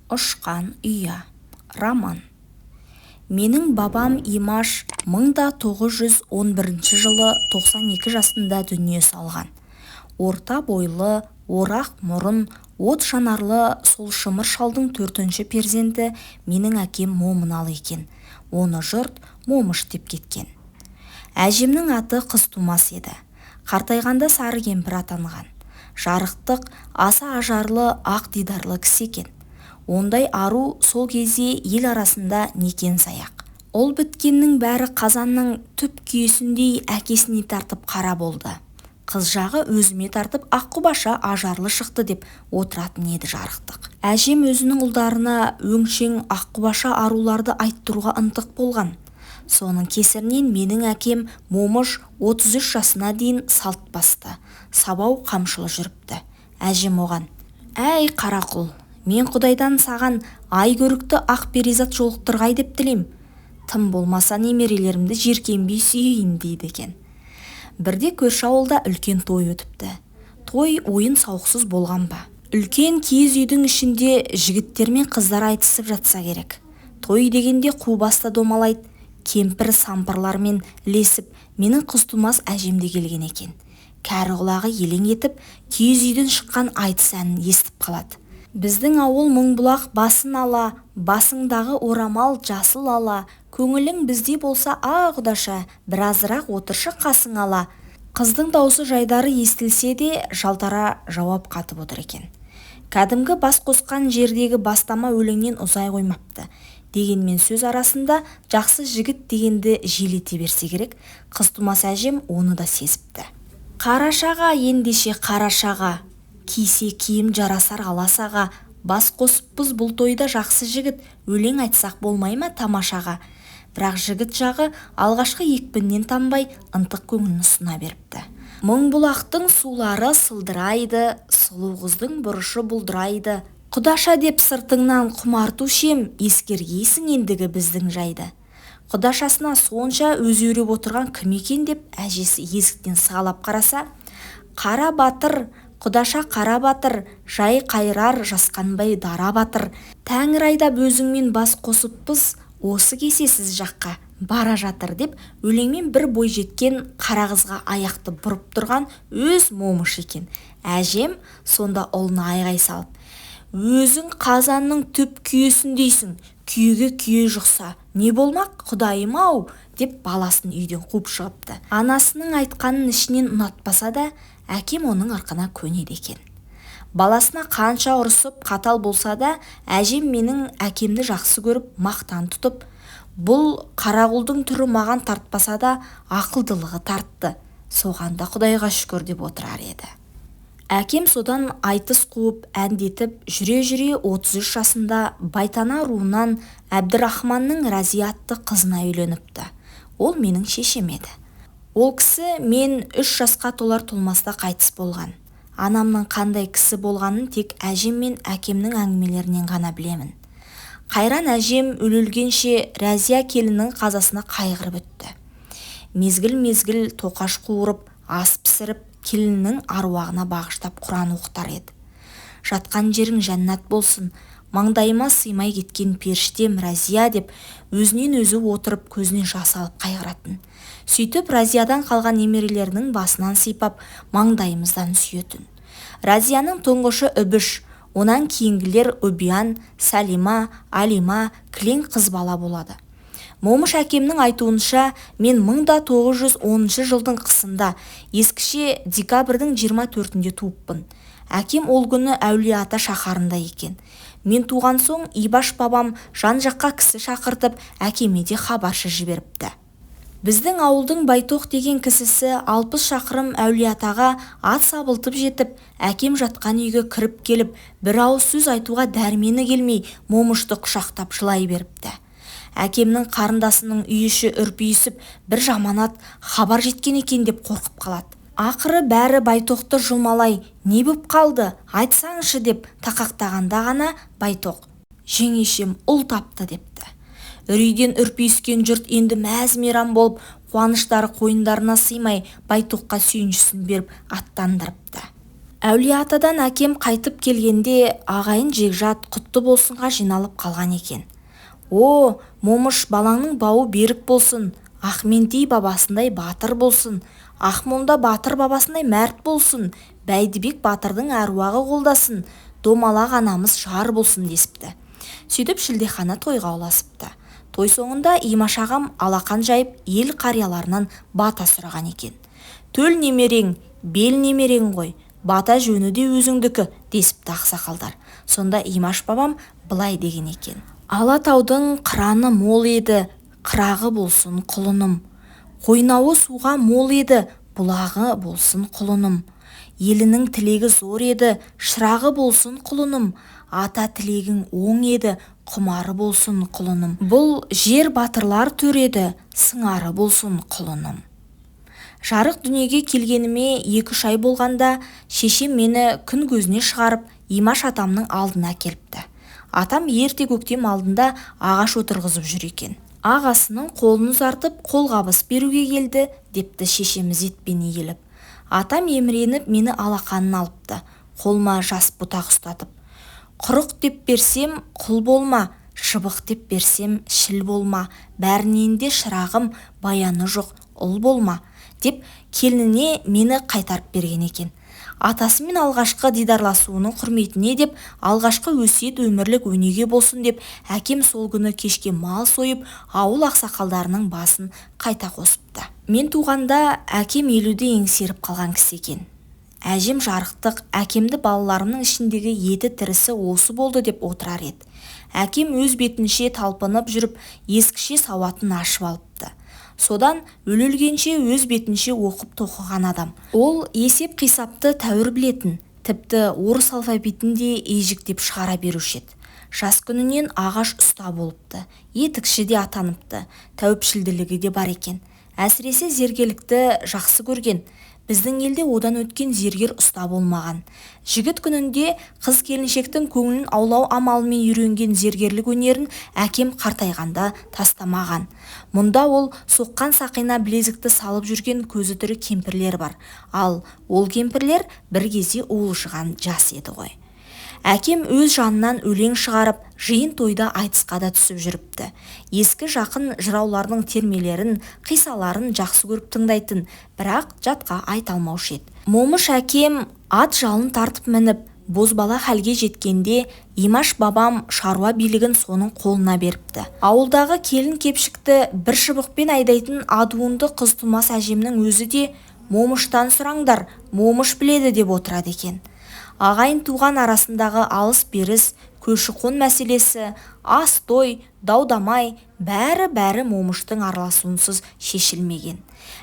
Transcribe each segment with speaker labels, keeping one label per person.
Speaker 1: Ұшқан ұя. Роман. Менің бабам Имаш 1911 жылы 92 жасында дүние салған. Орта бойлы, орақ мұрын, от жанарлы сол шымыр шалдың 4-ші перзенті менің әкем Момыналы екен. Оны жұрт Момыш деп кеткен. Әжемнің аты қыз тумас еді. Қартайғанда сары кемпір атанған. Жарықтық, аса ажарлы, ақ дидарлы кісі екен. Ондай ару сол кезде ел арасында некен саяқ. Ол біткеннің бәрі қазанның түп күйесіндей әкесіне тартып қара болды. Қыз жағы өзіме тартып аққұбаша ажарлы шықты деп отыратын еді жарықтық. Әжем өзінің ұлдарына өңшең аққұбаша аруларды айттыруға ынтық болған. Соның кесірінен менің әкем Момыш 33 жасына дейін салт басты. Сабау қамшылы жүріпті. Әжем оған: «Әй қарақұл, мен Құдайдан саған ай көрікті ақ перизат жолықтырғай деп тілейм. Тым болмаса немерелерімді жеркенбей сүйейін» дейді екен. Бірде көрші ауылда үлкен той өтіпті. Той ойын сауықсыз болған ба? Үлкен киіз үйдің ішінде жігіттер мен қыздар айтысып жатса керек. Той дегенде қу баста домалайды. Кемпір сампырлармен ілесіп, менің қыз тумас әжемде келген екен. Кәрі құлағы елең етіп, киіз үйден шыққан айтыс әнін естіп қалады. Біздің ауыл Мыңбұлақ басын ала, басыңдағы орамал жасыл ала, көңілің бізде болса Құдаша, біразырақ отыршы қасың ала. Қыздың даусы жайдары естілсе де жалтара жауап қатып отыр екен. Кәдімгі бас қосқан жердегі бастама өлеңнен ұзай қоймапты. Дегенмен сөз арасында жақсы жігіт дегенді желете берсе керек, қыз тумас әжем оны да сезіпті. Қарашаға, ендеше қарашаға, кисе киім жарасар аласаға, бас қосыппыз бұл тойда жақсы жігіт, өлең айтсақ болмай ма тамашаға. Бірақ жігіт жағы алғашқы екпіннен танбай ынтық көңілін ұсына беріпті. Мыңбұлақтың сулары сылдырайды, сұлу қыздың бұрышы бұлдырайды. Құдаша деп сыртыңнан құмартушем, ескергейсің ендігі біздің жайды. Құдашасына сонша өзі үйреп отырған кім екен деп әжесі есіктен сығалап қараса, қара батыр, Құдаша қара батыр, жай қайрар жасқанбай дара батыр. Тәңір айдап өзіңмен бас қосыппыз, осы кесесіз жаққа бара жатыр деп өлеңмен бір бой жеткен қара қызға аяқты бұрып тұрған өз Момыш екен. Әжем сонда ұлына айғай салып: «Өзің қазанның түп күйесіндейсің, күйеге күйе жұқса не болмақ Құдайым-ау» деп баласын үйден қуып шығыпты. Анасының айтқанын ішінен ұнатпаса да, әкем оның ырқына көнеді екен. Баласына қанша ұрысып қатал болса да, әжем менің әкемді жақсы көріп мақтан тұтып, бұл қарақұлдың түрі маған тартпаса да ақылдылығы тартты, соған да Құдайға шүкір деп отырар еді. Әкем содан айтыс қуып, әндетіп, жүре-жүре 33 жасында Байтана руынан Әбдірахманның Разия атты қызына үйленіпті. Ол менің шешем еді. Ол кісі мен 3 жасқа толар-толмаста қайтыс болған. Анамның қандай кісі болғанын тек әжем мен әкемнің әңгімелерінен ғана білемін. Қайран әжем өлілгенше Разия келіннің қазасына қайғырып өтті. Мезгіл-мезгіл тоқаш қуырып, ас пісіріп, келіннің аруағына бағыштап Құран оқытар еді. Жатқан жерің жәннат болсын, маңдайыма сыймай кеткен періштем Разия деп өзінен өзі отырып көзінен жас алып қайғыратын. Сөйтіп Разиядан қалған немерелерінің басынан сипап маңдайымыздан сүйетін. Разияның тұңғышы Үбіш, онан кейінгілер Үбиян, Сәлима, Алима, кілең қыз бала болады. Момыш әкемнің айтуынша, мен 1910 жылдың қысында, ескіше декабрьдің 24-інде туыппын. Әкем ол күні Әулие-ата шаһарында екен. Мен туған соң Ибаш бабам жан-жаққа кісі шақыртып, әкеме де хабаршы жіберіпті. Біздің ауылдың Байтоқ деген кісісі 60 шақырым Әулие-атаға ат сабылтып жетіп, әкем жатқан үйге кіріп келіп, бір ауыз сөз айтуға дәрмені келмей, Момышты құшақтап жылай беріпті. Әкемнің қарындасының үй іші үрпейісіп, бір жаманат хабар жеткен екен деп қорқып қалады. Ақыры бәрі Байтоқты жұлмалай, не боп қалды, айтсаңшы деп тақақтағанда ғана Байтоқ: «Жеңешем ұл тапты» депті. Үрейден үрпейіскен жұрт енді мәз-мейрам болып, қуаныштары қойындарына сыймай Байтоққа сүйіншісін беріп аттандырыпты. Әулиеатадан әкем қайтып келгенде ағайын жекжат құтты болсынға жиналып қалған екен. О, момыш, балаңның бауы берік болсын, Ахментей бабасындай батыр болсын, Ақмолда батыр бабасындай мәрт болсын, Бәйдібек батырдың әруағы қолдасын, домалақ анамыз жар болсын десіпті. Сөйтіп шілдехана тойға ұласыпты. Той соңында Имаш ағам алақан жайып ел қарияларынан бата сұраған екен. Төл немерең, бел немерең ғой, бата жөні де өзіңдікі десіпті ақсақалдар. Сонда Имаш бабам былай деген екен: Алатаудың қыраны мол еді, қырағы болсын құлыным. Қойнауы суға мол еді, бұлағы болсын құлыным. Елінің тілегі зор еді, шырағы болсын құлыным. Ата тілегің оң еді, құмары болсын құлыным. Бұл жер батырлар төреді, сыңары болсын құлыным. Жарық дүниеге келгеніме 2-3 ай болғанда шешем мені күн көзіне шығарып Имаш атамның алдына келіпті. Атам ерте көктем алдында ағаш отырғызып жүр екен. Ағасының қолын ұзартып қолғабыс беруге келді, депті шешеміз етпен иіліп. Атам еміреніп мені алақанын алыпты, қолыма жас бұтақ ұстатып. Құрық деп берсем құл болма, шыбық деп берсем шіл болма, бәрінен де шырағым баяны жоқ ұл болма, деп келініне мені қайтарып берген екен. Атасымен алғашқы дидарласуының құрметіне деп, алғашқы өсиет өмірлік өнеге болсын деп, әкем сол күні кешке мал сойып, ауыл ақсақалдарының басын қайта қосыпты. Мен туғанда әкем 50-де еңсеріп қалған кісі екен. Әжем жарықтық, әкемді балаларымның ішіндегі еті тірісі осы болды деп отырар еді. Әкем өз бетінше талпынып жүріп, ескіше сауатын ашып алыпты. Содан өлгенше өз бетінше оқып тоқыған адам. Ол есеп қисапты тәуір білетін, тіпті орыс алфавитін де ежіктеп шығара беруші еді. Жас күнінен ағаш ұста болыпты, етікші де атаныпты, тәуіпшілділігі де бар екен. Әсіресе зергерлікті жақсы көрген. Біздің елде одан өткен зергер ұста болмаған. Жігіт күнінде қыз келіншектің көңілін аулау амалымен үйренген зергерлік өнерін әкем қартайғанда тастамаған. Мұнда ол соққан сақина білезікті салып жүрген көзі тірі кемпірлер бар. Ал ол кемпірлер бір кезде уылжыған жас еді ғой. Әкем өз жанынан өлең шығарып, жиын тойда айтысқа да түсіп жүріпті. Ескі жақын жыраулардың термелерін, қисаларын жақсы көріп тыңдайтын, бірақ жатқа айта алмаушы еді. Момыш әкем ат жалын тартып мініп, бозбала хәлге жеткенде Имаш бабам шаруа билігін соның қолына беріпті. Ауылдағы келін кепшікті бір шыбықпен айдайтын адуынды қыз тумас әжемнің өзі де момыштан сұраңдар, момыш біледі деп отырады екен. Ағайын туған арасындағы алыс-беріс, көші-қон мәселесі, ас-той, дау-дамай, бәрі момыштың араласуынсыз шешілмеген.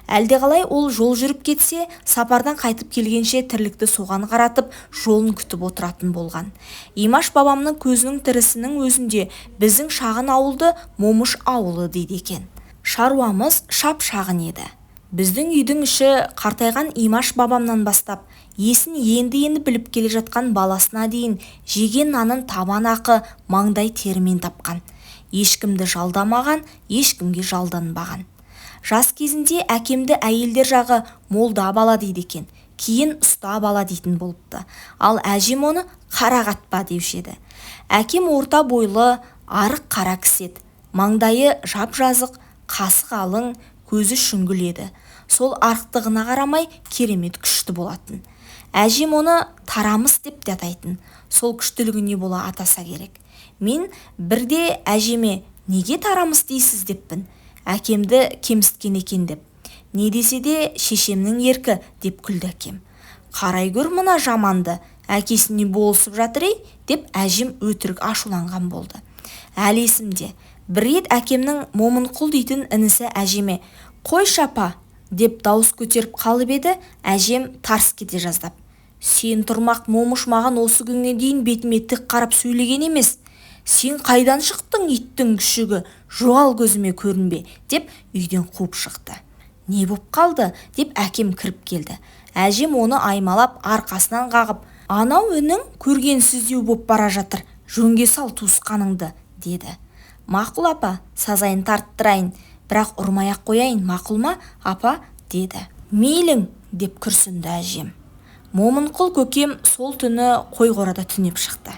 Speaker 1: Әлдеқалай ол жол жүріп кетсе, сапардан қайтып келгенше тірлікті соған қаратып, жолын күтіп отыратын болған. Имаш бабамның көзінің тірісінің өзінде біздің шағын ауылды момыш ауылы дейді екен. Шаруамыз шап-шағын еді. Біздің үйдің іші қартайған Имаш бабамнан бастап, есін енді біліп келе жатқан баласына дейін жеген нанын табан ақы маңдай терімен тапқан. Ешкімді жалдамаған, ешкімге жалданбаған. Жас кезінде әкемді әйелдер жағы молда бала дейді екен, кейін ұста бала дейтін болыпты. Ал әжем оны қарағатпа деуші еді. Әкем орта бойлы, арық қара кісі еді. Маңдайы жап-жазық, қасы қалың, көзі шүңгіл еді. Сол арықтығына қарамай керемет күшті болатын. Әжем оны тарамыс деп те атайтын. Сол күштілігіне бола атаса керек. Мен бірде әжеме неге тарамыс дейсіз деппін. Әкемді кемсіткен екен деп. Не десе де шешемнің еркі деп күлді әкем. Қарай көр мына жаманды, әкесіне болысып жатыр ей, деп әжем өтірік ашуланған болды. Әлі есімде. Бір рет әкемнің Момынқұл дейтін інісі әжеме «Қой шапа!» деп дауыс көтеріп қалып еді, әжем тарс кете жаздап: «Сен тұрмақ момыш маған осы күнге дейін бетіме тік қарап сөйлеген емес. Сен қайдан шықтың иттің күшігі, жоғал көзіме көрінбе!» деп үйден қуып шықты. «Не боп қалды?» деп әкем кіріп келді. Әжем оны аймалап арқасынан қағып: «Анау үнің көргенсіздеу боп бара жатыр, жөнге сал туысқаныңды!» деді. «Мақұл апа, сазайын тарттырайын, бірақ ұрмай-ақ қояйын, мақұл ма апа?» деді. «Мейлің!» деп күрсінді әжем. Момынқұл көкем сол түні қой қорада түнеп шықты.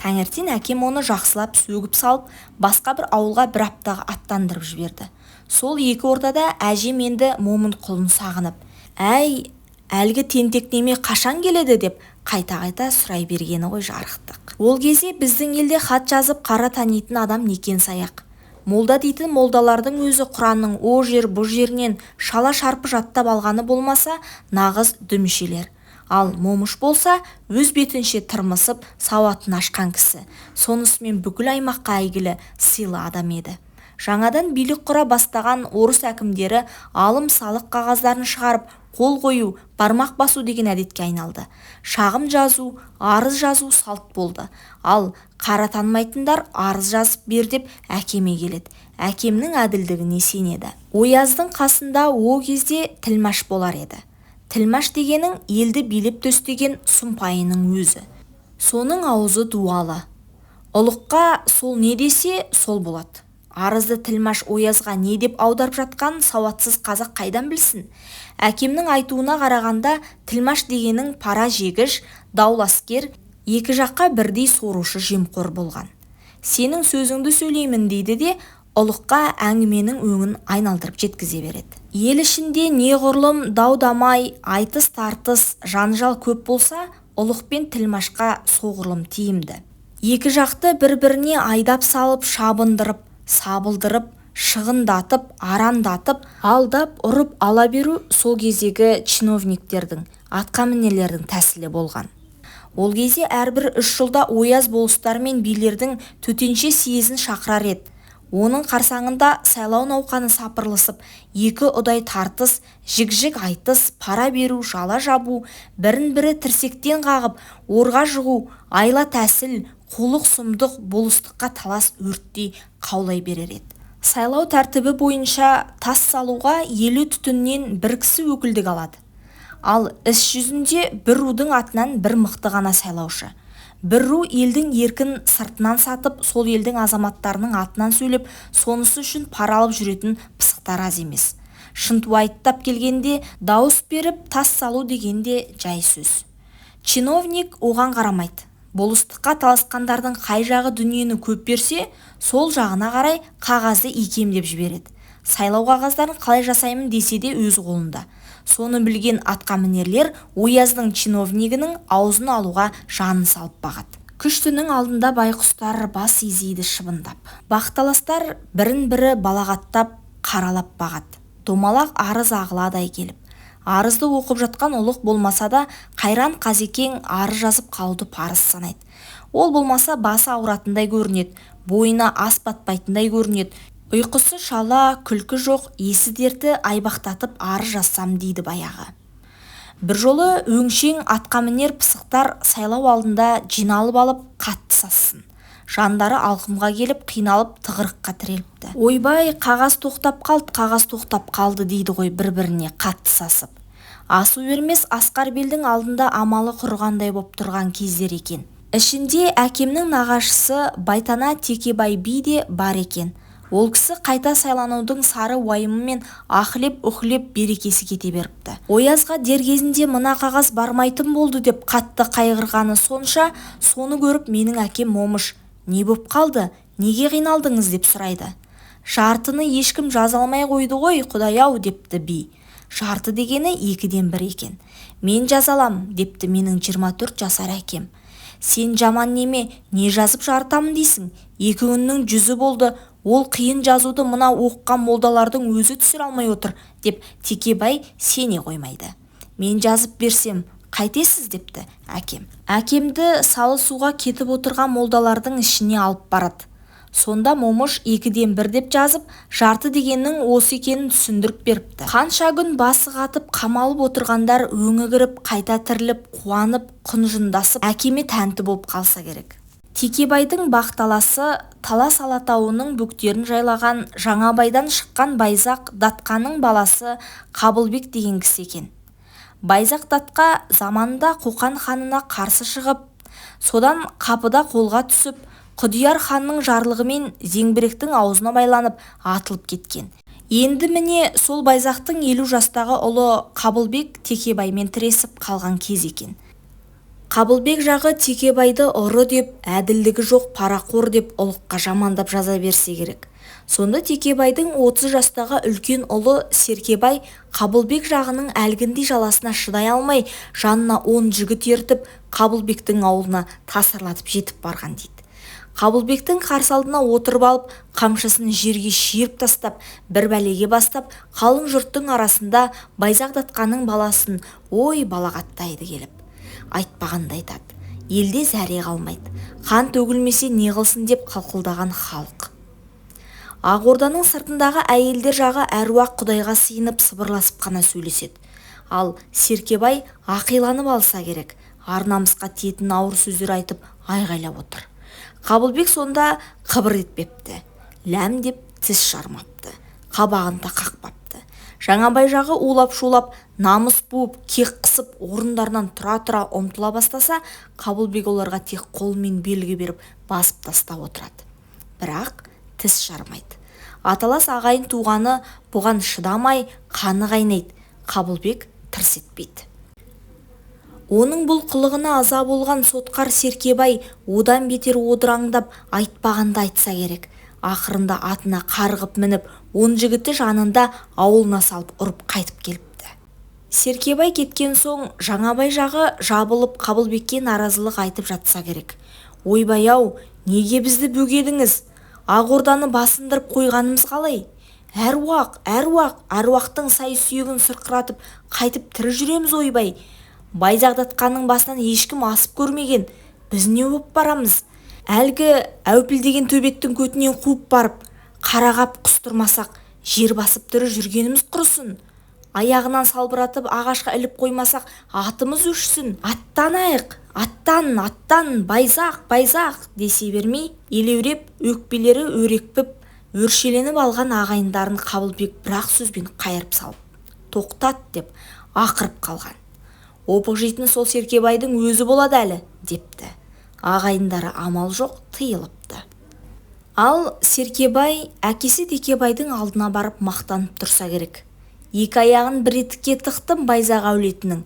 Speaker 1: Таңертең әкем оны жақсылап сөгіп салып, басқа бір ауылға бір аптаға аттандырып жіберді. Сол екі ортада әжем енді Момынқұлын сағынып, «Әй, әлгі тентек неме қашан келеді?» деп қайта-қайта сұрай бергені ғой жарықтық. Ол кезде біздің елде хат жазып қара танитын адам некен саяқ. Молда дейтін молдалардың өзі Құранның о жер бұ жерінен шала шарпы жаттап алғаны болмаса, нағыз дүмшелер. Ал момыш болса, өз бетінше тырмысып, сауатын ашқан кісі. Сонысымен бүкіл аймаққа әйгілі сыйлы адам еді. Жаңадан билік құра бастаған орыс әкімдері алым салық қағаздарын шығарып, қол қою, бармақ басу деген әдетке айналды. Шағым жазу, арыз жазу салт болды. Ал қара танымайтындар арыз жазып бер деп әкеме келеді. Әкемнің әділдігіне сенеді. Ояздың қасында о кезде тілмаш болар еді. Тілмаш дегенің елді билеп төстеген сұмпайының өзі. Соның аузы дуалы. Ұлыққа сол не десе сол болады. Арызды тілмаш Оязға не деп аударып жатқан сауатсыз қазақ қайдан білсін? Әкемнің айтуына қарағанда тілмаш дегенің пара жегіш, дауласкер, екі жаққа бірдей сорушы жемқор болған. Сенің сөзіңді сөйлеймін дейді де ұлыққа әңгіменің өңін айналдырып жеткізе береді. Ел ішінде неғұрлым дау-дамай, айтыс-тартыс, жанжал көп болса, ұлық пен тілмашқа соғұрлым тиімді. Екі жақты бір-біріне айдап салып, шабындырып, сабылдырып, шығындатып, арандатып, алдап, ұрып ала беру сол кездегі чиновниктердің, атқамінерлердің тәсілі болған. Ол кезде әрбір 3 жылда ояз болыстар мен билердің төтенше съезін шақырар еді. Оның қарсаңында сайлау науқаны сапырылысып, екі ұдай тартыс, жік-жік айтыс, пара беру, жала жабу, бірін-бірі тірсектен қағып, орға жығу, айла тәсіл, қулық сұмдық болыстыққа талас өрттей қаулай берер еді. Сайлау тәртібі бойынша тас салуға 50 түтіннен бір кісі өкілдік алады. Ал іс жүзінде бір рудың атынан бір мықты ғана сайлаушы. Бір ру елдің еркін сыртынан сатып, сол елдің азаматтарының атынан сөйлеп, сонысы үшін пара алып жүретін пысықтар аз емес. Шынтуайттап келгенде дауыс беріп тас салу дегенде жай сөз. Чиновник оған қарамайды. Болыстыққа таласқандардың қай жағы дүниені көп берсе, сол жағына қарай қағазды икемдеп жібереді. Сайлау қағаздарын қалай жасаймын десе де өз қолында. Соны білген атқамінерлер Ояздың чиновнигінің аузын алуға жанын салып бағады. Күштінің алдында байқұстар бас изейді шыбындап. Бақталастар бірін-бірі балағаттап, қаралап бағады. Домалақ арыз ағыладай келіп. Арызды оқып жатқан ұлық болмаса да, қайран қазекең арыз жазып қалуды парыз санайды. Ол болмаса басы ауратындай көрінеді, бойына ас батпайтындай көрінеді. Ұйқысы шала, күлкі жоқ, есі дерті айбақтатып арыз жазсам дейді баяғы. Бір жолы өңшең атқамінер пысықтар сайлау алдында жиналып алып қатты сассын. Жандары алқымға келіп қиналып тығырыққа тіреліпті. Ойбай, қағаз тоқтап қалды дейді ғой бір-біріне қатты сасып. Асу бермес асқар белдің алдында амалы құрғандай боп тұрған кездер екен. Ішінде әкемнің нағашысы Байтана Текебай би де бар екен. Ол кісі қайта сайланудың сары уайымымен ахлеп-үхлеп берекесі кете беріпті. Оязға дер кезінде мына қағаз бармайтын болды деп қатты қайғырғаны сонша, соны көріп менің әкем момыш, не боп қалды, неге қиналдыңыз деп сұрайды. Жартыны ешкім жаза алмай қойды ғой құдай-ау депті би. Жарты дегені 2-ден 1 екен. Мен жазалам депті менің 24 жасар әкем. Сен жаман неме, не жазып жартамын дейсің? 2 күннің 100 болды. Ол қиын жазуды мына оққан молдалардың өзі түсіре алмай отыр деп Текебай сене қоймайды. Мен жазып берсем қайтесіз депті әкем. Әкемді салы суға кетіп отырған молдалардың ішіне алып барады. Сонда момыш 2-ден 1 деп жазып, жарты дегеннің осы екенін түсіндіріп беріпті. Қанша күн басы қатып қамалып отырғандар өңі кіріп, қайта тіріліп, қуанып, құнжындасып, әкеме тәнті болып қалса керек. Текебайдың бақталасы Талас Алатауының бөктерін жайлаған Жаңабайдан шыққан Байзақ Датқаның баласы Қабылбек деген кісі екен. Байзақ Датқа заманында Қоқан ханына қарсы шығып, содан қапыда қолға түсіп, Құдияр ханның жарлығымен зеңбіректің аузына байланып атылып кеткен. Енді міне сол байзақтың 50 жастағы ұлы Қабылбек Текебаймен тіресіп қалған кез екен. Қабылбек жағы Текебайды ұры деп, әділдігі жоқ парақор деп ұлыққа жамандап жаза берсе керек. Сонда Текебайдың 30 жастағы үлкен ұлы Серкебай Қабылбек жағының әлгіндей жаласына шыдай алмай, жанына 10 жігіт ертіп, Қабылбектің аулына тасырлатып жетіп барған дейді. Қабылбектің қарсы алдына отырып алып, қамшысын жерге шиырып тастап, бір бәлеге бастап, қалың жұрттың арасында байзақ датқаның баласын ой балағаттайды келіп. Айтпағанда айтады, елде зәре қалмайды, қан төгілмесе не қылсын деп қылқылдаған халық. Ақ орданың сыртындағы әйелдер жағы әруақ құдайға сыйынып сыбырласып қана сөйлеседі. Ал Серкебай ақиланып алса керек, ар намысқа тиетін ауыр сөздер айтып айғайлап отыр. Қабылбек сонда қыбыр етпепті, ләм деп тіс жармапты, қабағын да қақпапты. Жаңабай жағы улап-шулап, намыс буып, кек қысып, орындарынан тұра-тұра ұмтыла бастаса, Қабылбек оларға тек қолмен белгі беріп, басып тастап отырады. Бірақ тіс жармайды. Аталас ағайын туғаны бұған шыдамай, қаны қайнайды. Қабылбек тырс етпейді. Оның бұл қылығына аза болған сотқар Серкебай одан бетер одыраңдап, айтпағанда айтса керек. Ақырында атына қарғып мініп, 10 жігіті жанында ауылына салып ұрып қайтып келіпті. Серкебай кеткен соң Жаңабай жағы жабылып Қабылбекке наразылық айтып жатса керек. Ойбай-ау, неге бізді бөгедіңіз? Ақ орданы басындырып қойғанымыз қалай? Әруақтың сай-сүйегін сырқыратып, қайтып тірі жүреміз ойбай. Байзақ датқаның басынан ешкім асып көрмеген. Біз не боп барамыз? Әлгі әупілдеген төбеттің көтінен қуып барып, қарағап құстырмасақ, жер басып тірі жүргеніміз құрысын. Аяғынан салбыратып ағашқа іліп қоймасақ, атымыз өшсін. Аттанайық, аттан, байзақ десе бермей, елеуреп, өкпелері өрекпіп, өршеленіп алған ағайындарын Қабылбек бірақ сөзбен қайырып салып, тоқтат деп ақырып қалған. Опық жейтін сол Серкебайдың өзі болады әлі, депті. Ағайындары амал жоқ, тыйылыпты. Ал Серкебай әкесі Текебайдың алдына барып мақтанып тұрса керек. Екі аяғын бір етікке тықтым байзақ әулетінің.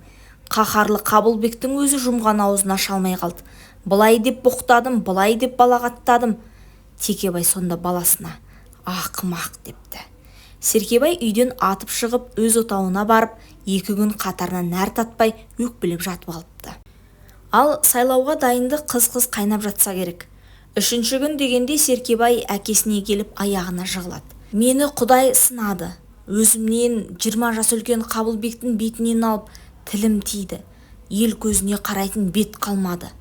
Speaker 1: Қаһарлы Қабылбектің өзі жұмған аузын аша алмай қалды. Былай деп боқтадым, былай деп балағаттадым. Текебай сонда баласына ақымақ депті. Серкебай үйден атып шығып, өз отауына барып, 2 күн қатарынан нәр татпай өкпелеп жатып алыпты. Ал сайлауға дайынды қыз қайнап жатса керек. 3-ші күн дегенде Серкебай әкесіне келіп аяғына жығылады. Мені Құдай сынады. Өзімнен 20 жас үлкен Қабылбектің бетінен алып, тілім тиді. Ел көзіне қарайтын бет қалмады.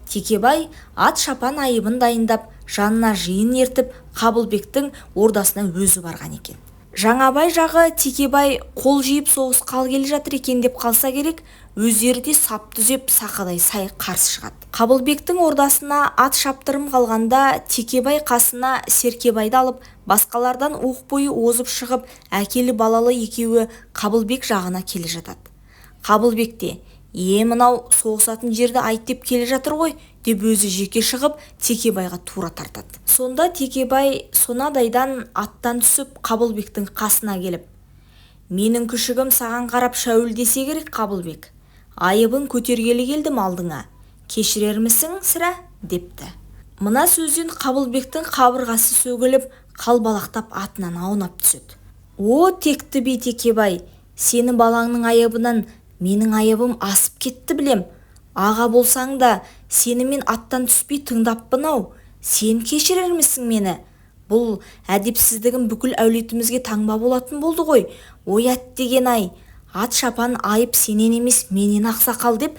Speaker 1: Текебай ат шапан айыбын дайындап, жанына жиын ертіп, Қабылбектің ордасына өзі барған екен. Жаңабай жағы Текебай қол жиып соғысқалы келе жатыр екен деп қалса керек, өздері де сап түзеп сақадай сай қарсы шығады. Қабылбектің ордасына ат шаптырым қалғанда Текебай қасына Серкебайды алып, басқалардан оқ бойы озып шығып, әкелі балалы екеуі Қабылбек жағына келе жатады. Қабылбек те, мынау соғысатын жерді айт деп келе жатыр ғой, деп өзі жеке шығып Текебайға тура тартады. Сонда Текебай сонадайдан аттан түсіп Қабылбектің қасына келіп, менің күшігім саған қарап шәуілдесе керек Қабылбек. Айыбын көтергелі келдім алдыңа. Кешірермісің сірә? депті. Мына сөзден Қабылбектің қабырғасы сөгіліп, қалбалақтап атынан аунап түседі. О, текті би Текебай, сені балаңның айыбынан менің айыбым асып кетті білем. Аға болсаң да сені мен аттан түспей тыңдаппын-ау. Сен кешірермісің мені? Бұл әдепсіздігім бүкіл әулетімізге таңба болатын болды ғой. Оят деген ай, ат шапан айып сенен емес менен ақсақал деп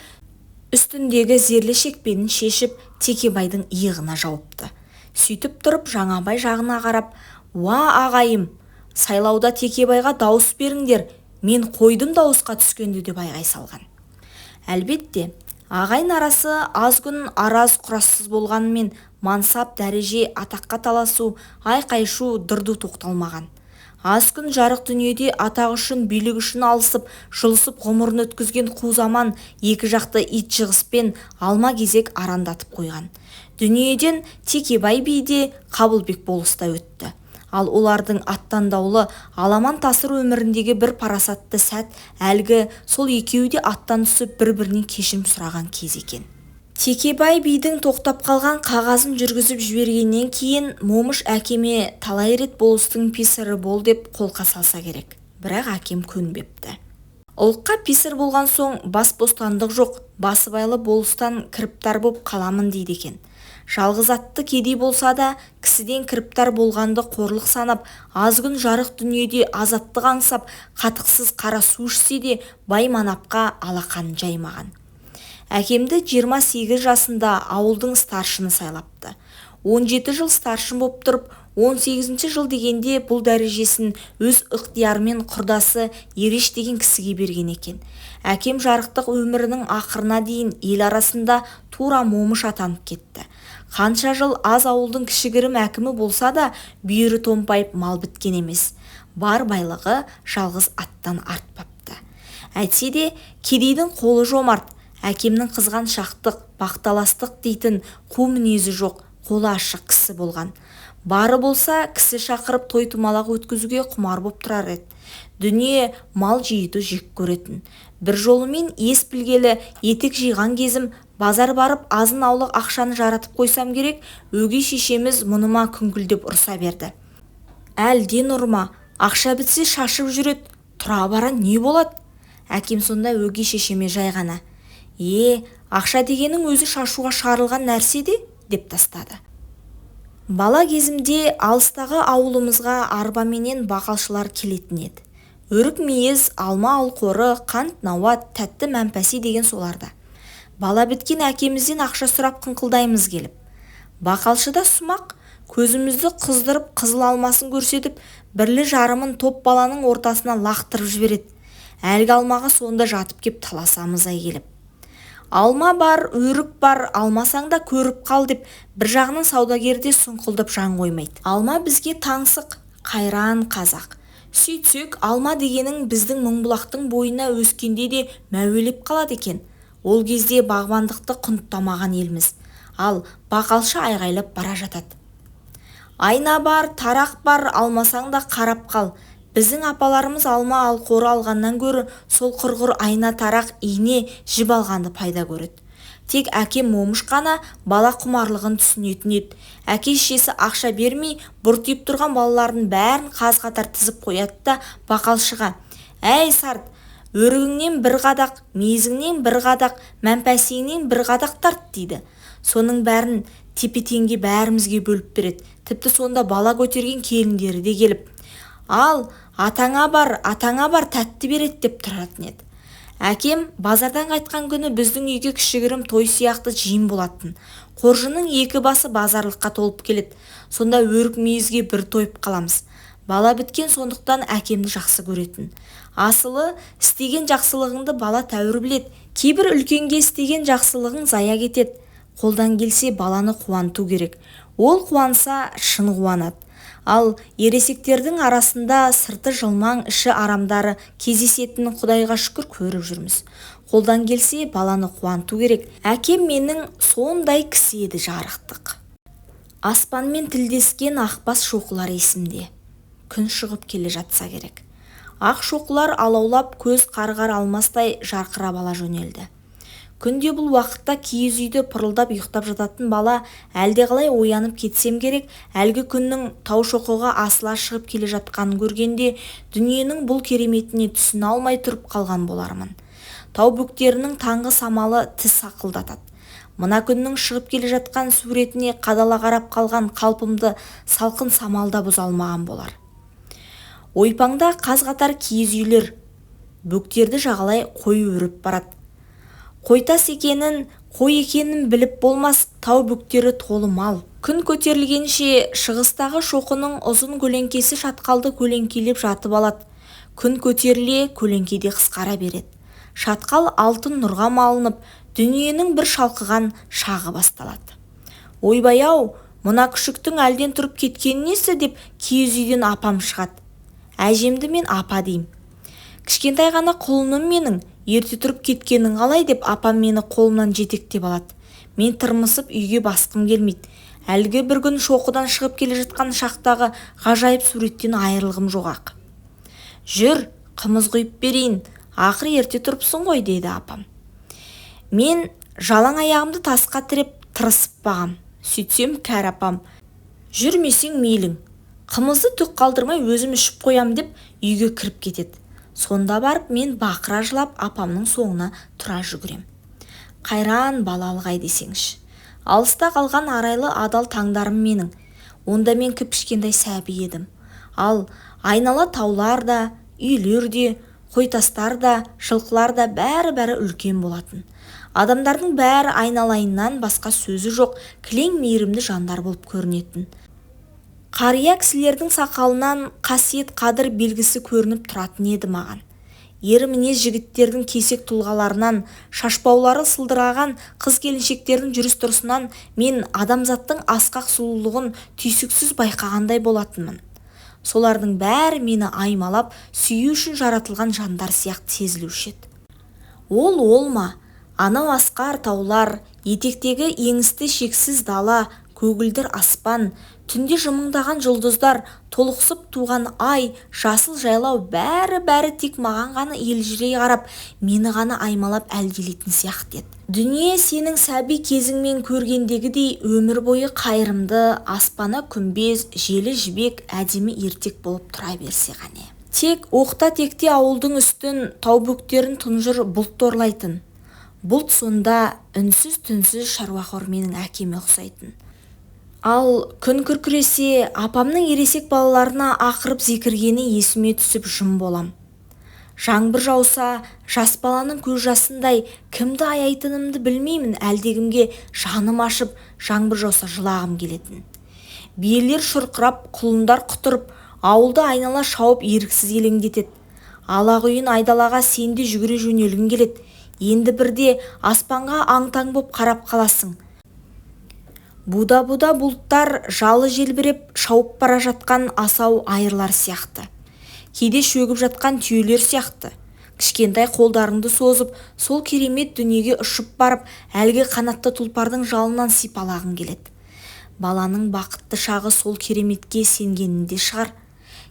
Speaker 1: үстіндегі зерлі шекпенін шешіп Текебайдың иығына жауыпты. Сөйтіп тұрып Жаңабай жағына қарап, уа ағайым, сайлауда Текебайға дауыс беріңдер, мен қойдым дауысқа түскенді деп айғай салған. Әлбетте, ағайын арасы аз күн араз құрассыз болғанымен мансап, дәреже, атаққа таласу, айқайшу, дырду тоқталмаған. Аз күн жарық дүниеде атақ үшін, билік үшін алысып, жұлысып ғұмырын өткізген қу заман екі жақты ит жығыспен алма кезек арандатып қойған. Дүниеден Текебай би де Қабылбек болыста өтті. Ал олардың аттандаулы аламан тасыр өміріндегі бір парасатты сәт әлгі сол екеуі де аттан түсіп бір-бірінен кешірім сұраған кез екен. Текебай бидің тоқтап қалған қағазын жүргізіп жібергеннен кейін момыш әкеме талай рет болыстың писарі бол деп қолқа салса керек. Бірақ әкем көнбепті. Ұлыққа писар болған соң бас бостандық жоқ, басыбайлы болыстан кіріптар боп қаламын дейді екен. Жалғыз атты кедей болса да кісіден кіріптар болғанды қорлық санап, аз күн жарық дүниеде азаттық аңсап, қатықсыз қара су ішсе де бай манапқа алақанын жаймаған. Әкемді 28 жасында ауылдың старшыны сайлапты. 17 жыл старшын боп тұрып, 18 жыл дегенде бұл дәрежесін өз ықтиярымен құрдасы Ереш деген кісіге берген екен. Әкем жарықтық өмірінің ақырына дейін ел арасында тура момыш атанып кетті. Қанша жыл аз ауылдың кішігірім әкімі болса да, бүйірі томпайып мал біткен емес. Бар байлығы жалғыз аттан артпапты. Әйтсе де кедейдің қолы жомарт. Әкемнің қызған шақтық, бақталастық дейтін қу мінезі жоқ, қолы ашық кісі болған. Бары болса кісі шақырып той-томалақ өткізуге құмар боп тұрар еді. Дүние мал жиюды жек көретін. Бір жолымен ес білгелі етек жиған кезім базар барып азын аулық ақшаны жаратып қойсам керек, өгей шешеміз мұныма күңкілдеп ұрса берді. Әлден ұрма, ақша бітсе шашып жүрет, тұра бара не болады? Әкем сонда өгей шешеме жай ғана: ақша дегенің өзі шашуға шығарылған нәрсе де, деп тастады. Бала кезімде алыстағы ауылымызға арбаменен бақалшылар келетін еді. Өрік мейіз, алма алқоры, қант науат, тәтті мәмпәси деген соларда. Бала біткен әкемізден ақша сұрап қыңқылдаймыз келіп. Бақалшыда сумақ, көзімізді қыздырып қызыл алмасын көрсетіп, бірлі жарымын топ баланың ортасына лақтырып жібереді. Әлгі алмаға сонда жатып кеп таласамыз ай келіп. Алма бар, өрік бар, алмасаң да көріп қал деп бір жағынан саудагерде сұңқылдап жан қоймайды. Алма бізге таңсық, қайран қазақ. Сөйтсек, алма дегенің біздің Мыңбұлақтың бойына өскенде де мәуелеп қалады екен. Ол кезде бағбандықты құнттамаған елміз. Ал бақалшы айғайлап бара жатады: айна бар, тарақ бар, алмасаң да қарап қал. Біздің апаларымыз алма алқоры алғаннан гөрі сол құрғыр айна, тарақ, ине, жіп алғанды пайда көреді. Тек әкем момыш қана бала құмарлығын түсінетін еді. Әке шешесі ақша бермей бұртиып тұрған балалардың бәрін қаз-қатар тізіп қояды да бақалшыға: әй сарт, өрігіңнен бір қадақ, мейізіңнен бір қадақ, мәмпәсіңнен бір қадақ тарт дейді. Соның бәрін тепе-теңге бәрімізге бөліп береді. Тіпті сонда бала көтерген келіндері де келіп: ал атаңа бар тәтті береді деп тұратын еді. Әкем базардан қайтқан күні біздің үйге кішігірім той сияқты жиын болатын. Қоржынның екі басы базарлыққа толып келеді. Сонда өрік мейізге бір тойып қаламыз. Бала біткен сондықтан әкемді жақсы көретін. Асылы, істеген жақсылығыңды бала тәуір білет. Кейбір үлкенге істеген жақсылығың зая кетеді. Қолдан келсе баланы қуанту керек. Ол қуанса шын қуанады. Ал ересектердің арасында сырты жылмаң, іші арамдары кездесетінін Құдайға шүкір көріп жүрміз. Қолдан келсе баланы қуанту керек. Әкем менің сондай кісі еді, жарықтық. Аспанмен тілдескен ақбас шоқылар есімде. Күн шығып келе жатса керек. Ақ шоқылар алаулап көз қарғар алмастай жарқырап ала жөнелді. Күнде бұл уақытта киіз үйде пырылдап ұйықтап жататын бала әлдеқалай оянып кетсем керек, әлгі күннің тау шоқыға асыла шығып келе жатқанын көргенде дүниенің бұл кереметіне түсіне алмай тұрып қалған болармын. Тау бөктерінің таңғы самалы тіс сақылдатады. Мына күннің шығып келе жатқан суретіне қадала қарап қалған қалпымды салқын самалда бұза алмаған болар. Ойпаңда қаз-қатар киіз үйлер, бөктерді жағалай қой өріп барады. Қойтас екенін, қой екенін біліп болмас, тау бөктері толы мал. Күн көтерілгенше шығыстағы шоқының ұзын көлеңкесі шатқалды көлеңкелеп жатып алады. Күн көтеріле көлеңкеде қысқара береді. Шатқал алтын нұрға малынып, дүниенің бір шалқыған шағы басталады. Ойбай-ау, мына күшіктің әлден тұрып кеткені несі деп киіз үйден апам шығады. Әжемді мен апа деймін. Кішкентай ғана құлыным менің, ерте тұрып кеткенің қалай деп апам мені қолымнан жетектеп алады. Мен тырмысып үйге басқым келмейді. Әлгі бір күн шоқыдан шығып келе жатқан шақтағы ғажайып суреттен айырылғым жоқ-ақ. «Жүр, қымыз құйып берейін, ақыры ерте тұрыпсың ғой», деді апам. Мен жалаң аяғымды тасқа тіреп тырысып бағам. Сөйтсем кәрі апам: «Жүрмесең мейлің, қымызды түк қалдырмай өзім ішіп қоям» деп үйге кіріп кетеді. Сонда барып мен бақыра жылап апамның соңына тұра жүгірем. Қайран балалық-ай десеңші. Алыста қалған арайлы адал таңдарым менің. Онда мен кіп-кішкентай сәби едім. Ал айнала таулар да, үйлер де, қойтастар да, жылқылар да бәрі үлкен болатын. Адамдардың бәрі айналайыннан басқа сөзі жоқ кілең мейірімді жандар болып көрінетін. Қария кісілердің сақалынан қасиет қадір белгісі көрініп тұратын еді маған. Ері мінез жігіттердің кесек тұлғаларынан, шашбаулары сылдыраған қыз-келіншектердің жүріс-тұрысынан мен адамзаттың асқақ сұлулығын түйсіксіз байқағандай болатынмын. Солардың бәрі мені аймалап сүю үшін жаратылған жандар сияқты сезілуші еді. Ол ма? Анау асқар таулар, етектегі еңісті шексіз дала, көгілдір аспан, түнде жымыңдаған жұлдыздар, толықсып туған ай, жасыл жайлау бәрі тек маған ғана елжірей қарап, мені ғана аймалап әлдилейтін сияқты еді. Дүние сенің сәби кезіңмен көргендегідей өмір бойы қайырымды, аспаны күмбез, желі жібек, әдемі ертек болып тұра берсе ғане. Тек оқта-текте ауылдың үстін, тау бөктерін тұнжыр бұлт торлайтын. Бұлт сонда үнсіз-түнсіз шаруақор менің әкеме ұқсайтын. Ал күн күркіресе, апамның ересек балаларына ақырып зекіргені есіме түсіп жым болам. Жаңбыр жауса, жас баланың көз жасындай кімді аяйтынымды білмеймін, әлдегімге жаным ашып, жаңбыр жауса жылағым келетін. Биелер шұрқырап, құлындар құтырып, ауылды айнала шауып еріксіз елеңдетеді. Алақұйын айдалаға сенде жүгіре жөнелгің келеді. Енді бірде аспанға аң-таң боп қарап қаласың. Буда-буда бұлттар жалы желбіреп шауып бара жатқан асау айырлар сияқты. Кейде шөгіп жатқан түйелер сияқты. Кішкентай қолдарыңды созып, сол керемет дүниеге ұшып барып, әлгі қанатты тұлпардың жалынан сипалағың келеді. Баланың бақытты шағы сол кереметке сенгенінде шығар.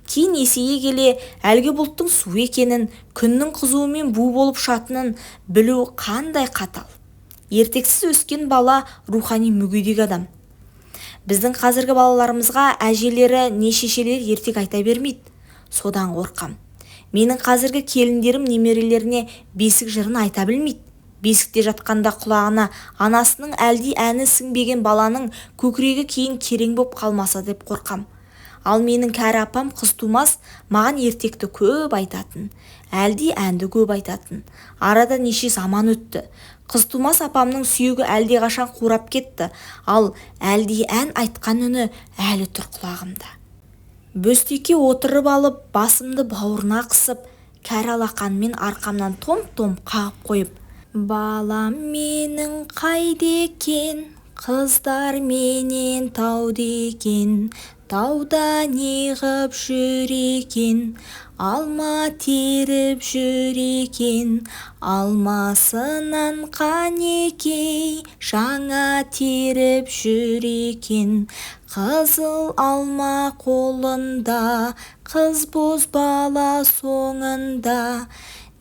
Speaker 1: Кейін есейе келе, әлгі бұлттың су екенін, күннің қызуымен бу болып шатынын білу қандай қатал. Ертексіз өскен бала рухани мүгедек адам. Біздің қазіргі балаларымызға әжелері не шешелер ертек айта бермейді. Содан қорқам. Менің қазіргі келіндерім немерелеріне бесік жырын айта білмейді. Бесікте жатқанда құлағына анасының әлди әні сіңбеген баланың көкірегі кейін керең боп қалмаса деп қорқам. Ал менің кәрі апам қыз тумас маған ертекті көп айтатын, әлди әнді көп айтатын. Арада неше заман өтті. Қыз тумас апамның сүйегі әлде қашан қурап кетті, ал әлди ән айтқан үні әлі тұр құлағымда. Бөстекке отырып алып, басымды бауырына қысып, кәрі алақанмен арқамнан том-том қағып қойып: «Балам менің қайда екен, қыздар менен тауды екен, тауда неғып жүр екен, алма теріп жүр екен, алмасынан қанекей жаңа теріп жүр екен, қызыл алма қолында, қыз боз бала соңында»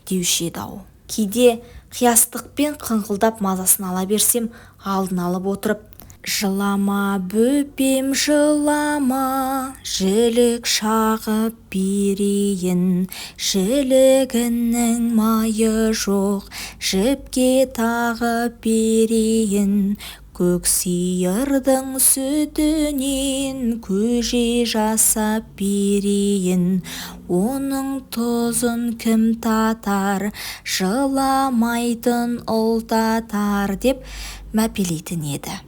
Speaker 1: деуші еді-ау. Кейде қиястықпен қыңқылдап мазасын ала берсем, алдын алып отырып: «Жылама бөпем жылама, жілік шағып берейін, жілігінің майы жоқ, жіпке тағып берейін, көк сиырдың сүтінен көже жасап берейін, оның тұзын кім татар, жыламайтын ұл татар» деп мәпелейтін еді.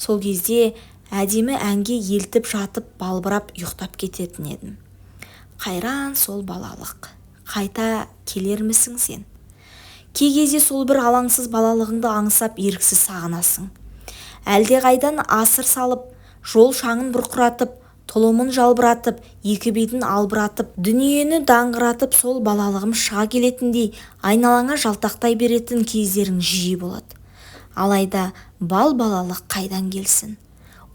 Speaker 1: Сол кезде әдемі әнге елтіп жатып балбырап ұйықтап кететін едім. Қайран сол балалық. Қайта келермісің сен? Кей кезде сол бір алаңсыз балалығыңды аңсап еріксіз сағынасың. Әлде қайдан асыр салып, жол шаңын бұрқыратып, тұлымын жалбыратып, екі бетін албыратып, дүниені даңғыратып сол балалығым шыға келетіндей айналаңа жалтақтай беретін кездерің жиі болады. Алайда балалық қайдан келсін?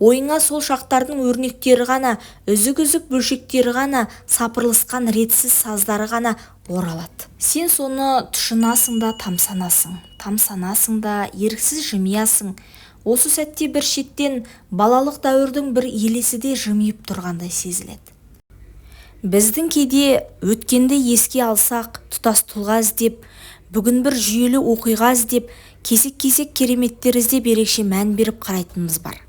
Speaker 1: ойыңа сол шақтардың өрнектері ғана, үзік-үзік бөлшектері ғана, сапырылысқан ретсіз саздары ғана оралады. Сен соны тұшынасың да тамсанасың да еріксіз жымиясың. Осы сәтте бір шеттен балалық дәуірдің бір елесі де жымиып тұрғандай сезіледі. Біздің кейде өткенді еске алсақ, тұтас тұлға іздеп, бүгін бір жүйелі оқиға іздеп, кесек-кесек кереметтер іздеп ерекше мән беріп қарайтынымыз бар.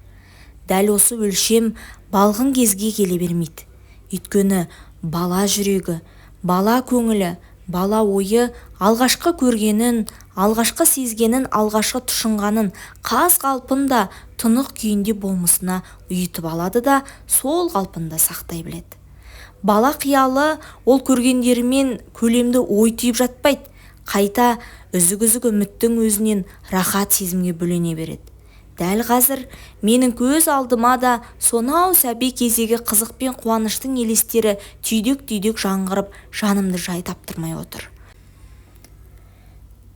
Speaker 1: Дәл осы өлшем балғын кезге келе бермейді. Өйткені бала жүрегі, бала көңілі, бала ойы алғашқы көргенін, алғашқы сезгенін, алғашқы тұшынғанын қаз қалпында тұнық күйінде болмысына ұйытып алады да сол қалпында сақтай біледі. Бала қиялы ол көргендерімен көлемді ой түйіп жатпайды, қайта үзік-үзік үміттің өзінен рахат сезімге бөлене береді. Дәл қазір менің көз алдыма да сонау сәби кездегі қызық пен қуаныштың елестері түйдек-түйдек жаңғырып, жанымды жай таптырмай отыр.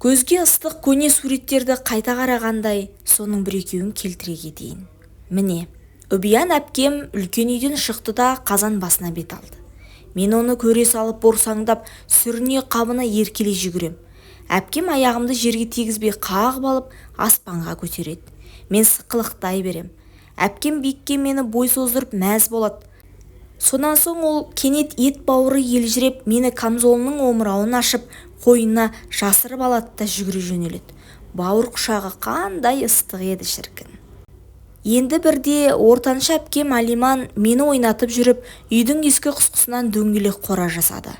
Speaker 1: Көзге ыстық көне суреттерді қайта қарағандай, соның бір-екеуін келтіре кетейін. Міне, Үбиян әпкем үлкен үйден шықты да қазан басына бет алды. Мен оны көре салып борсаңдап, сүріне қабына еркелей жүгірем. Әпкем аяғымды жерге тигізбей қағып алып, аспанға көтереді. Мен сықылықтай берем. Әпкем биікке мені бой создырып мәз болады. Сонан соң ол кенет ет бауыры елжіреп, мені камзолының омырауын ашып, қойнына жасырып алады да жүгіре жөнеледі. Бауыр құшағы қандай ыстық еді шіркін. Енді бірде ортаншы әпкем Алиман мені ойнатып жүріп, үйдің ескі құсқысынан дөңгелек қора жасады.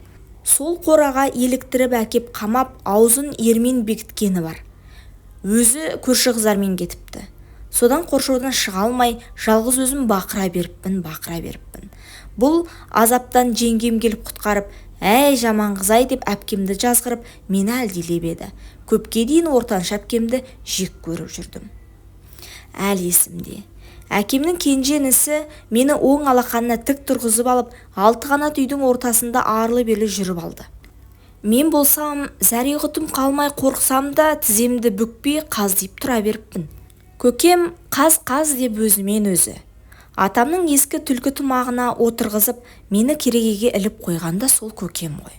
Speaker 1: Сол қораға еліктіріп әкеп қамап, аузын ермен бекіткені бар. Өзі көрші қыздармен кетіпті. Содан қоршаудан шыға алмай, жалғыз өзім бақыра беріппін. Бұл азаптан жеңгем келіп құтқарып, «Әй, жаман қыз-ай» деп әпкемді жазғырып, мені әлдилеп еді. Көпке дейін ортаншы әпкемді жек көріп жүрдім. Әлі есімде. Әкемнің кенже інісі мені оң алақанына тік тұрғызып алып, 6 қанат үйдің ортасында арлы-берлі жүріп алды. Мен болсам, зәре-құтым қалмай қорқсам да, тіземді бүкпей қаздиып тұра беріппін. Көкем қаз деп өзімен өзі. Атамның ескі түлкі тымағына отырғызып, мені керегеге іліп қойғанда сол көкем ғой.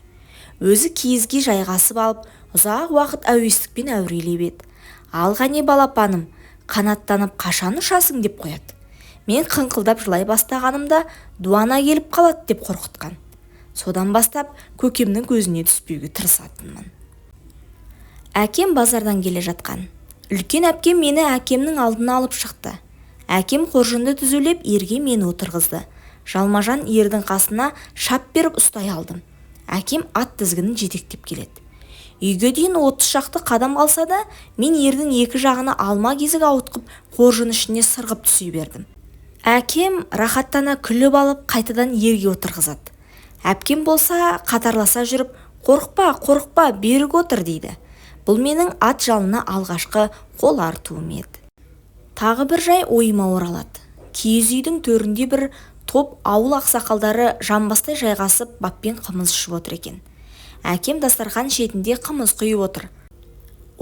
Speaker 1: Өзі киізге жайғасып алып, ұзақ уақыт әуестікпен әурелеп еді. «Ал қане балапаным, қанаттанып қашан ұшасың?» деп қояды. Мен қыңқылдап жылай бастағанымда дуана келіп қалады деп қорқытқан. Содан бастап көкемнің көзіне түспеуге тырысатынмын. Әкем базардан келе жатқан. Үлкен әпкем мені әкемнің алдына алып шықты. Әкем қоржынды түзулеп ерге мені отырғызды. Жалмажан ердің қасына шап беріп ұстай алдым. Әкем ат тізгінін жетектеп келеді. Үйге дейін 30 шақты қадам қалса да, мен ердің екі жағына алма кезік ауытқып, қоржын ішіне сырғып түсе бердім. Әкем рахаттана күліп алып, қайтадан ерге отырғызады. Әпкем болса қатарласа жүріп, «Қорықпа, берік отыр» дейді. Бұл менің ат жалына алғашқы қол артуым еді. Тағы бір жай ойыма оралады. Киіз үйдің төрінде бір топ ауыл ақсақалдары жамбастай жайғасып, баппен қымыз ішіп отыр екен. Әкем дастархан шетінде қымыз құйып отыр.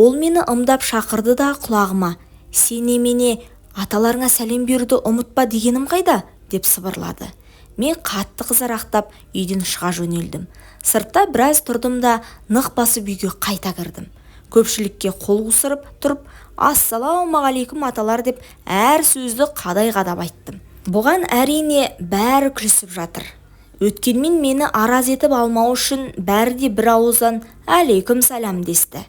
Speaker 1: Ол мені ымдап шақырды да құлағыма, «Сен немене, аталарыңа сәлем беруді ұмытпа дегенім қайда?» деп сыбырлады. Мен қатты қызарақтап үйден шыға жөнелдім. Сыртта біраз тұрдым да нық басып үйге қайта кірдім. Көпшілікке қол қусырып тұрып, «Ассалаумағалейкум аталар» деп әр сөзді қадай-қадап айттым. Бұған әрине бәрі күлісіп жатыр. Өткенмен мені араз етіп алмау үшін бәрі де бір ауыздан «Алейкум сәлем» десті.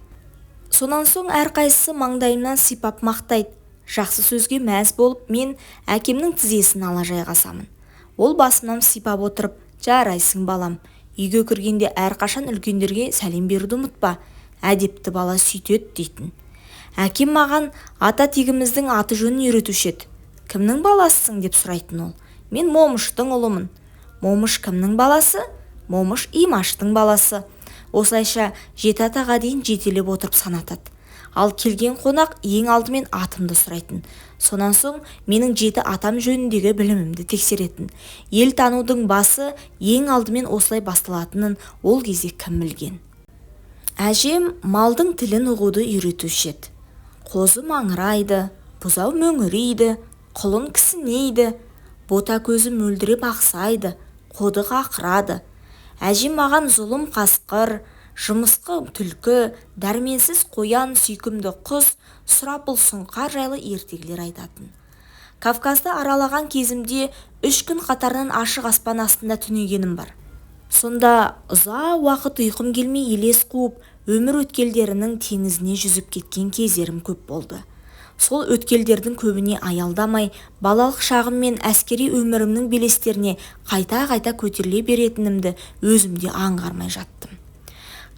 Speaker 1: Сонан соң әрқайсысы маңдайымнан сипап мақтайды. Жақсы сөзге мәз болып, мен әкемнің тізесін ала жайғасамын. Ол басымнан сипап отырып, «Жарайсың балам, үйге кіргенде әрқашан үлкендерге сәлем беруді ұмытпа, әдепті бала сүйтеді» дейтін. Әкем маған ата тегіміздің аты жөнін үйретуші еді. «Кімнің баласысың?» деп сұрайтын ол. Мен Момыштың ұлымын. Момыш кімнің баласы? Момыш Имаштың баласы. Осылайша 7 атаға дейін жетелеп отырып санатады. Ал келген қонақ ең алдымен атымды сұрайтын. Сонан соң менің 7 атам жөніндегі білімімді тексеретін. Ел танудың басы ең алдымен осылай басталатынын ол кезде кім білген. Әжем малдың тілін ұғуды үйретуші еді. Қозы маңырайды, бұзау мөңірейді, құлын кісінейді, бота көзі мөлдіреп ақсайды, қодық ақырады. Әжем маған зұлым қасқыр, жымысқы түлкі, дәрменсіз қоян, сүйкімді құс, сұрапыл сұңқар жайлы ертегілер айтатын. Кавказды аралаған кезімде 3 күн қатарынан ашық аспан астында түнегенім бар. Сонда ұзақ уақыт ұйқым келмей елес қуып, өмір өткелдерінің теңізіне жүзіп кеткен кездерім көп болды. Сол өткелдердің көбіне аялдамай, балалық шағым мен әскери өмірімнің белестеріне қайта-қайта көтеріле беретінімді өзімде аңғармай жаттым.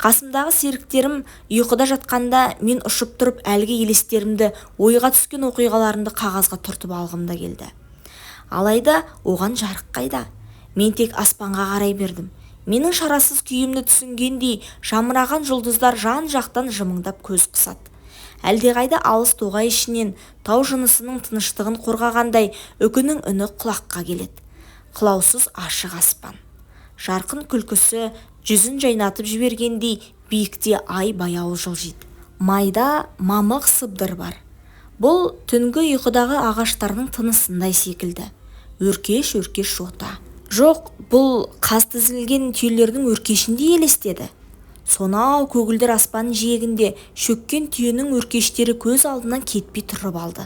Speaker 1: Қасымдағы серіктерім ұйқыда жатқанда мен ұшып тұрып әлгі елестерімді, ойға түскен оқиғаларымды қағазға түртіп алғымда келді. Алайда оған жарық қайда? Мен тек аспанға қарай бердім. Менің шарасыз күйімді түсінгендей жамыраған жұлдыздар жан-жақтан жымыңдап көз қысады. Әлдеқайда алыс тоғай ішінен тау жынысының тыныштығын қорғағандай үкінің үні құлаққа келеді. Қылаусыз ашық аспан. Жарқын күлкісі жүзін жайнатып жібергендей биікте ай баяу жылжиды. Майда мамық сыбдыр бар. Бұл түнгі ұйқыдағы ағаштардың тынысындай секілді. Өркеш-өркеш жота. Жоқ, бұл қаз тізілген түйелердің өркешіндей елестеді. Сонау көгілдір аспан жиегінде шөккен түйенің өркештері көз алдынан кетпей тұрып алды.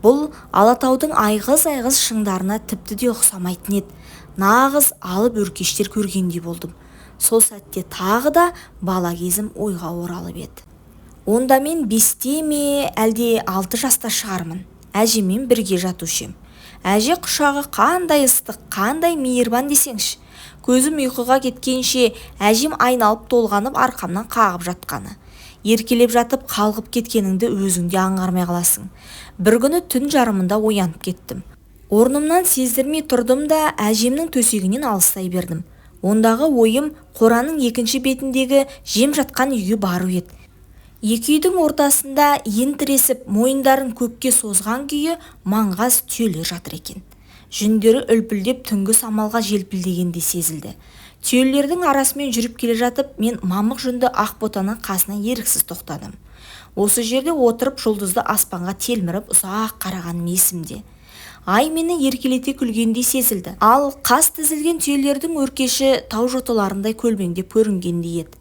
Speaker 1: Бұл Алатаудың айғыз-айғыз шыңдарына тіпті де ұқсамайтын еді. Нағыз алып өркештер көргендей болдым. Сол сәтте тағы да бала кезім ойға оралып еді. Онда мен 5-те ме, әлде 6 жаста шығармын. Әжемен бірге жатушым. Әже құшағы қандай ыстық, қандай мейірбан десеңші. Көзім ұйқыға кеткенше әжем айналып толғанып арқамнан қағып жатқаны. Еркелеп жатып қалғып кеткеніңді өзіңде аңғармай қаласың. Бір күні түн жарымында оянып кеттім. Орнымнан сездірмей тұрдым да әжемнің төсегінен алыстай бердім. Ондағы ойым қораның екінші бетіндегі жем жатқан үйге бару еді. Екі үйдің ортасында ентіресіп мойындарын көкке созған күйі маңғаз түйелер жатыр екен. Жүндері үлпілдеп түнгі самалға желпілдегенде сезілді. Түйелердің арасымен жүріп келе жатып, мен мамық жүнді ақ ботаның қасына еріксіз тоқтадым. Осы жерде отырып жұлдызды аспанға телміріп ұзақ қарағаным есімде. Ай мені еркелете күлгендей сезілді. Ал қас тізілген түйелердің өркеші тау жоталарындай көлбеңдеп көрінгендей еді.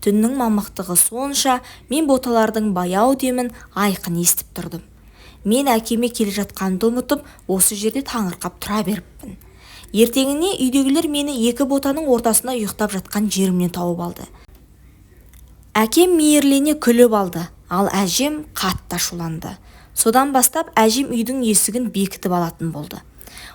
Speaker 1: Түннің мамықтығы сонша, мен боталардың баяу демін айқын естіп тұрдым. Мен әкеме келе жатқанды ұмытып, осы жерде таңырқап тұра беріппін. Ертеңіне үйдегілер мені 2 ботаның ортасында ұйықтап жатқан жерімнен тауып алды. Әкем мейірлене күліп алды, ал әжем қатты ашуланды. Содан бастап әжем үйдің есігін бекітіп алатын болды.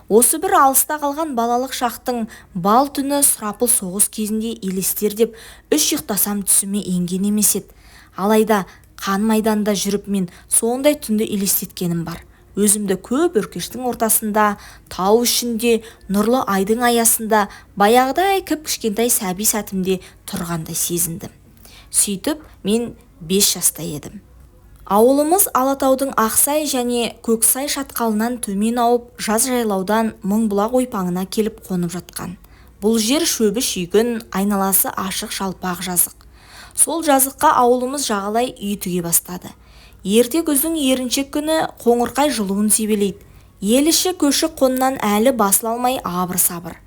Speaker 1: Осы бір алыста қалған балалық шақтың бал түні сұрапыл соғыс кезінде елестер деп 3 ұйықтасам түсіме енген емес еді. Алайда қан майданда жүріп мен сондай түнді елестеткенім бар. Өзімді көп өркештің ортасында, тау ішінде, нұрлы айдың аясында, баяғыдай кіп-кішкентай сәби сәтімде тұрғандай сезіндім. Сөйтіп мен 5 жаста едім. Ауылымыз Алатаудың Ақсай және Көксай шатқалынан төмен ауып, жаз жайлаудан Мыңбұлақ ойпаңына келіп қонып жатқан. Бұл жер шөбі шүйгін, айналасы ашық жалпақ жазық. Сол жазыққа ауылымыз жағалай үй тіге бастады. Ерте күздің еріншек күні қоңырқай жылуын себелейді. Ел іші көші қоннан әлі басыла алмай абыр-сабыр.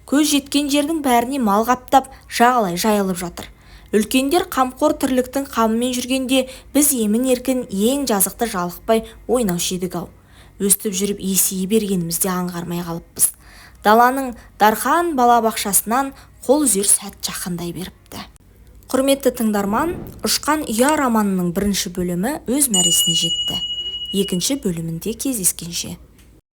Speaker 1: Көз жеткен жердің бәріне мал қаптап, жағалай жайылып жатыр. Үлкендер қамқор тірліктің қамымен жүргенде, біз емін-еркін ең жазықты жалықпай ойнаушы едік-ау. Өстіп жүріп есейе бергенімізде аңғармай қалыппыз. Даланың дархан балабақшасынан қол үзер сәт жақындай беріпті. Құрметті тыңдарман, Ұшқан ұя романының 1 бөлімі өз мәресіне жетті. 2 бөлімінде кездескенше.